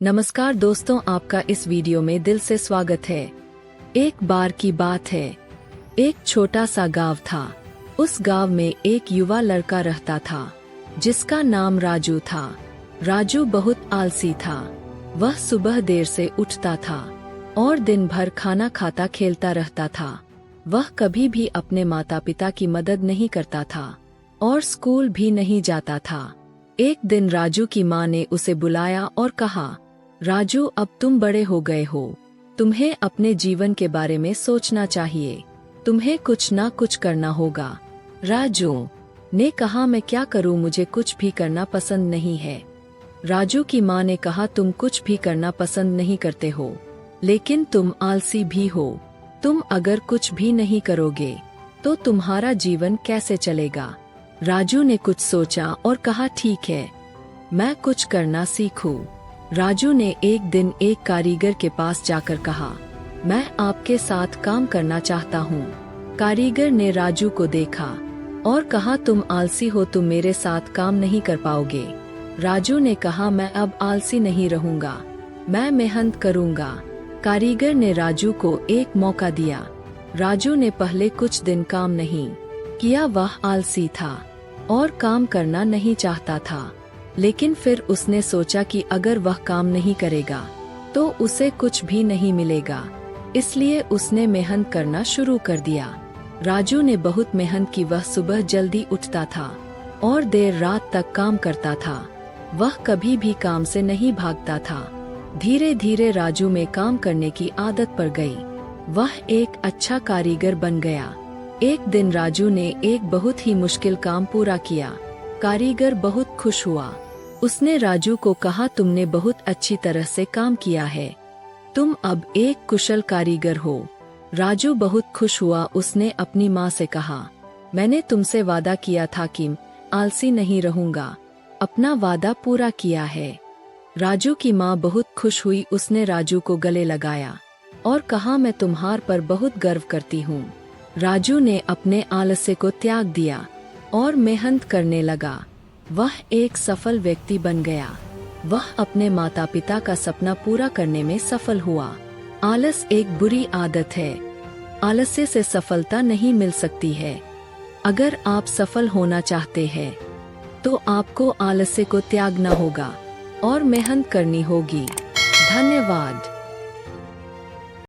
नमस्कार दोस्तों, आपका इस वीडियो में दिल से स्वागत है। एक बार की बात है, एक छोटा सा गांव था। उस गांव में एक युवा लड़का रहता था जिसका नाम राजू था। राजू बहुत आलसी था। वह सुबह देर से उठता था और दिन भर खाना खाता खेलता रहता था। वह कभी भी अपने माता पिता की मदद नहीं करता था और स्कूल भी नहीं जाता था। एक दिन राजू की माँ ने उसे बुलाया और कहा, राजू, अब तुम बड़े हो गए हो। तुम्हें अपने जीवन के बारे में सोचना चाहिए। तुम्हें कुछ ना कुछ करना होगा। राजू ने कहा, मैं क्या करूं, मुझे कुछ भी करना पसंद नहीं है। राजू की माँ ने कहा, तुम कुछ भी करना पसंद नहीं करते हो, लेकिन तुम आलसी भी हो। तुम अगर कुछ भी नहीं करोगे तो तुम्हारा जीवन कैसे चलेगा। राजू ने कुछ सोचा और कहा, ठीक है, मैं कुछ करना सीखूं। राजू ने एक दिन एक कारीगर के पास जाकर कहा, मैं आपके साथ काम करना चाहता हूँ। कारीगर ने राजू को देखा और कहा, तुम आलसी हो, तुम मेरे साथ काम नहीं कर पाओगे। राजू ने कहा, मैं अब आलसी नहीं रहूंगा, मैं मेहनत करूंगा। कारीगर ने राजू को एक मौका दिया। राजू ने पहले कुछ दिन काम नहीं किया। वह आलसी था और काम करना नहीं चाहता था, लेकिन फिर उसने सोचा कि अगर वह काम नहीं करेगा तो उसे कुछ भी नहीं मिलेगा। इसलिए उसने मेहनत करना शुरू कर दिया। राजू ने बहुत मेहनत की। वह सुबह जल्दी उठता था और देर रात तक काम करता था। वह कभी भी काम से नहीं भागता था। धीरे धीरे राजू में काम करने की आदत पड़ गई। वह एक अच्छा कारीगर बन गया। एक दिन राजू ने एक बहुत ही मुश्किल काम पूरा किया। कारीगर बहुत खुश हुआ। उसने राजू को कहा, तुमने बहुत अच्छी तरह से काम किया है, तुम अब एक कुशल कारीगर हो। राजू बहुत खुश हुआ। उसने अपनी माँ से कहा, मैंने तुमसे वादा किया था कि आलसी नहीं रहूंगा, अपना वादा पूरा किया है। राजू की माँ बहुत खुश हुई। उसने राजू को गले लगाया और कहा, मैं तुम्हार पर बहुत गर्व करती हूँ। राजू ने अपने आलस्य को त्याग दिया और मेहनत करने लगा। वह एक सफल व्यक्ति बन गया। वह अपने माता पिता का सपना पूरा करने में सफल हुआ। आलस एक बुरी आदत है। आलस्य से सफलता नहीं मिल सकती है। अगर आप सफल होना चाहते हैं तो आपको आलस्य को त्यागना होगा और मेहनत करनी होगी। धन्यवाद।